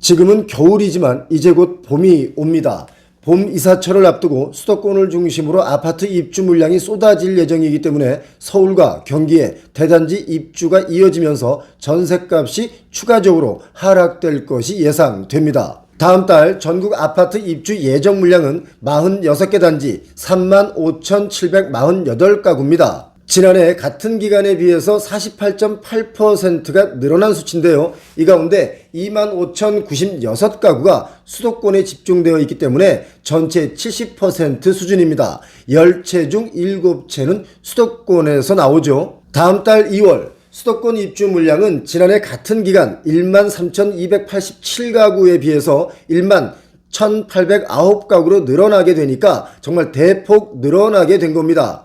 지금은 겨울이지만 이제 곧 봄이 옵니다. 봄 이사철을 앞두고 수도권을 중심으로 아파트 입주 물량이 쏟아질 예정이기 때문에 서울과 경기에 대단지 입주가 이어지면서 전셋값이 추가적으로 하락될 것이 예상됩니다. 다음 달 전국 아파트 입주 예정 물량은 46개 단지 35,748가구입니다. 지난해 같은 기간에 비해서 48.8%가 늘어난 수치인데요. 이 가운데 25,096가구가 수도권에 집중되어 있기 때문에 전체 70% 수준입니다. 10채 중 7채는 수도권에서 나오죠. 다음 달 2월 수도권 입주 물량은 지난해 같은 기간 13,287가구에 비해서 11,809가구로 늘어나게 되니까 정말 대폭 늘어나게 된 겁니다.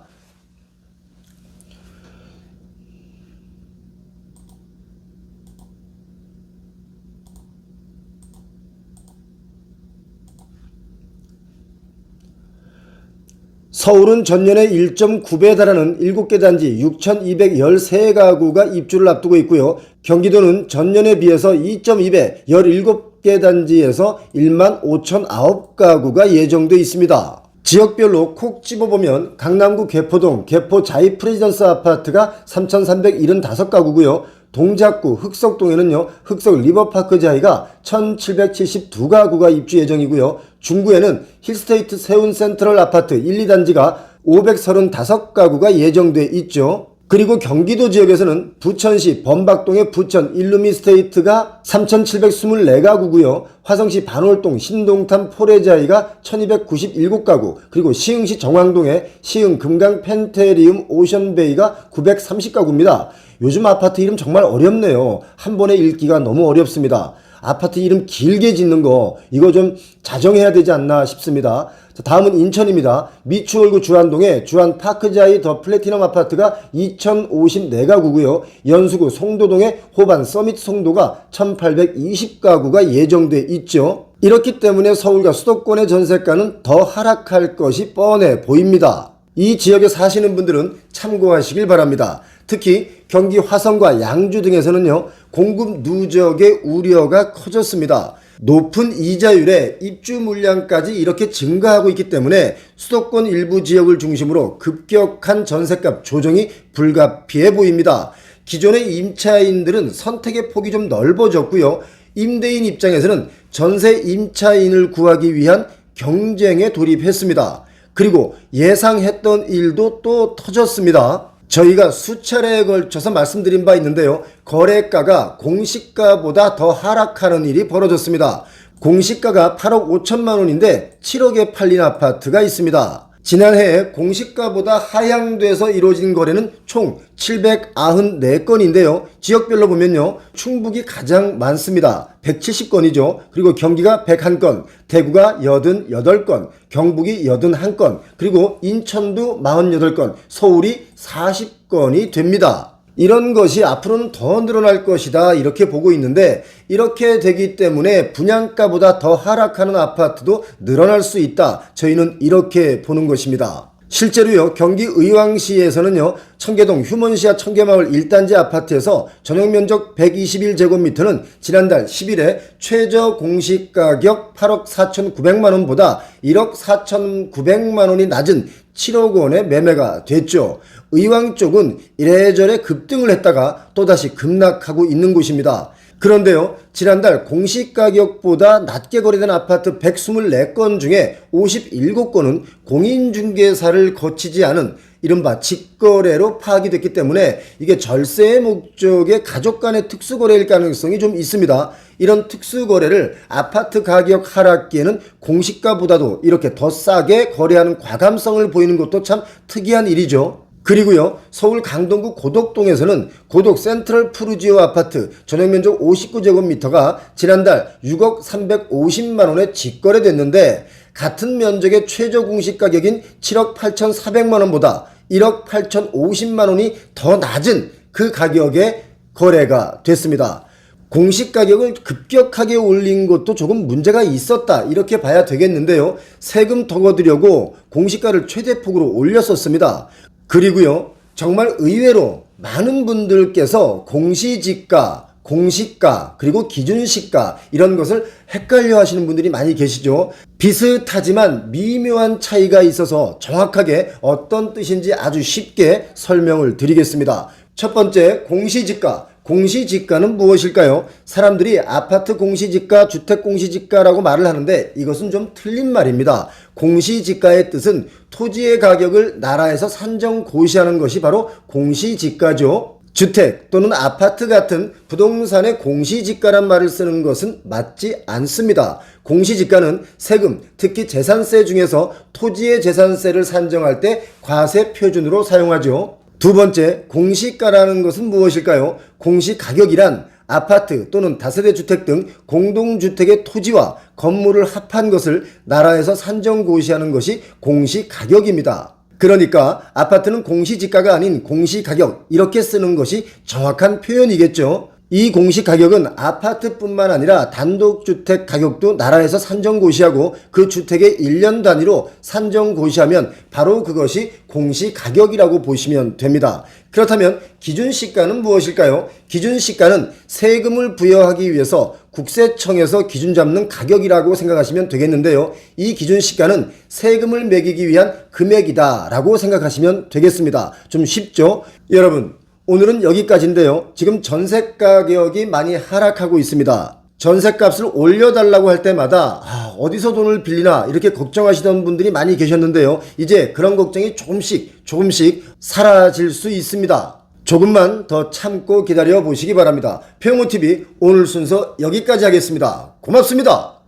서울은 전년에 1.9배에 달하는 7개 단지 6,213가구가 입주를 앞두고 있고요. 경기도는 전년에 비해서 2.2배 17개 단지에서 15,009가구가 예정돼 있습니다. 지역별로 콕 집어보면 강남구 개포동 개포 자이 프레지던스 아파트가 3,375가구고요. 동작구 흑석동에는요, 흑석 리버파크 자이가 1,772가구가 입주 예정이고요. 중구에는 힐스테이트 세운 센트럴 아파트 1, 2단지가 535가구가 예정돼 있죠. 그리고 경기도 지역에서는 부천시 범박동의 부천 일루미스테이트가 3,724가구고요. 화성시 반월동 신동탄 포레자이가 1,297가구, 그리고 시흥시 정왕동의 시흥 금강 펜테리움 오션베이가 930가구입니다. 요즘 아파트 이름 정말 어렵네요. 한 번에 읽기가 너무 어렵습니다. 아파트 이름 길게 짓는 거 이거 좀 자정해야 되지 않나 싶습니다. 다음은 인천입니다. 미추홀구 주안동의 주안파크자이 더 플래티넘 아파트가 2,054가구고요. 연수구 송도동의 호반 서밋 송도가 1,820가구가 예정돼 있죠. 이렇기 때문에 서울과 수도권의 전세가는 더 하락할 것이 뻔해 보입니다. 이 지역에 사시는 분들은 참고하시길 바랍니다. 특히 경기 화성과 양주 등에서는요, 공급 누적의 우려가 커졌습니다. 높은 이자율에 입주 물량까지 이렇게 증가하고 있기 때문에 수도권 일부 지역을 중심으로 급격한 전셋값 조정이 불가피해 보입니다. 기존의 임차인들은 선택의 폭이 좀 넓어졌고요. 임대인 입장에서는 전세 임차인을 구하기 위한 경쟁에 돌입했습니다. 그리고 예상했던 일도 또 터졌습니다. 저희가 수차례에 걸쳐서 말씀드린 바 있는데요. 거래가가 공시가보다 더 하락하는 일이 벌어졌습니다. 공시가가 8억 5천만 원인데 7억에 팔린 아파트가 있습니다. 지난해에 공시가보다 하향돼서 이루어진 거래는 총 794건인데요. 지역별로 보면요, 충북이 가장 많습니다. 170건이죠. 그리고 경기가 101건, 대구가 88건, 경북이 81건, 그리고 인천도 48건, 서울이 40건이 됩니다. 이런 것이 앞으로는 더 늘어날 것이다 이렇게 보고 있는데, 이렇게 되기 때문에 분양가보다 더 하락하는 아파트도 늘어날 수 있다. 저희는 이렇게 보는 것입니다. 실제로요, 경기 의왕시에서는요, 청계동 휴먼시아 청계마을 1단지 아파트에서 전용면적 121제곱미터는 지난달 10일에 최저 공시가격 8억 4,900만원보다 1억 4,900만원이 낮은 7억 원에 매매가 됐죠. 의왕 쪽은 이래저래 급등을 했다가 또다시 급락하고 있는 곳입니다. 그런데요, 지난달 공시가격보다 낮게 거래된 아파트 124건 중에 57건은 공인중개사를 거치지 않은 이른바 직거래로 파악이 됐기 때문에 이게 절세의 목적의 가족 간의 특수거래일 가능성이 좀 있습니다. 이런 특수거래를 아파트 가격 하락기에는 공시가보다도 이렇게 더 싸게 거래하는 과감성을 보이는 것도 참 특이한 일이죠. 그리고요, 서울 강동구 고덕동에서는 고덕 센트럴 푸르지오 아파트 전용면적 59제곱미터가 지난달 6억 350만원에 직거래됐는데, 같은 면적의 최저 공시가격인 7억 8,400만원보다 1억 8,050만원이 더 낮은 그 가격에 거래가 됐습니다. 공시가격을 급격하게 올린 것도 조금 문제가 있었다 이렇게 봐야 되겠는데요. 세금 더 거두려고 공시가를 최대폭으로 올렸었습니다. 그리고요, 정말 의외로 많은 분들께서 공시지가, 공시가 그리고 기준시가 이런 것을 헷갈려 하시는 분들이 많이 계시죠. 비슷하지만 미묘한 차이가 있어서 정확하게 어떤 뜻인지 아주 쉽게 설명을 드리겠습니다. 첫 번째, 공시지가. 공시지가는 무엇일까요? 사람들이 아파트 공시지가, 주택 공시지가라고 말을 하는데 이것은 좀 틀린 말입니다. 공시지가의 뜻은 토지의 가격을 나라에서 산정 고시하는 것이 바로 공시지가죠. 주택 또는 아파트 같은 부동산의 공시지가란 말을 쓰는 것은 맞지 않습니다. 공시지가는 세금, 특히 재산세 중에서 토지의 재산세를 산정할 때 과세 표준으로 사용하죠. 두 번째, 공시가라는 것은 무엇일까요? 공시가격이란 아파트 또는 다세대 주택 등 공동주택의 토지와 건물을 합한 것을 나라에서 산정 고시하는 것이 공시가격입니다. 그러니까 아파트는 공시지가가 아닌 공시가격 이렇게 쓰는 것이 정확한 표현이겠죠. 이 공시가격은 아파트뿐만 아니라 단독주택 가격도 나라에서 산정고시하고 그 주택의 1년 단위로 산정고시하면 바로 그것이 공시가격이라고 보시면 됩니다. 그렇다면 기준시가는 무엇일까요? 기준시가는 세금을 부여하기 위해서 국세청에서 기준 잡는 가격이라고 생각하시면 되겠는데요. 이 기준시가는 세금을 매기기 위한 금액이다 라고 생각하시면 되겠습니다. 좀 쉽죠? 여러분, 오늘은 여기까지인데요. 지금 전세 가격이 많이 하락하고 있습니다. 전세값을 올려달라고 할 때마다 어디서 돈을 빌리나 이렇게 걱정하시던 분들이 많이 계셨는데요. 이제 그런 걱정이 조금씩 사라질 수 있습니다. 조금만 더 참고 기다려 보시기 바랍니다. 표영호TV 오늘 순서 여기까지 하겠습니다. 고맙습니다.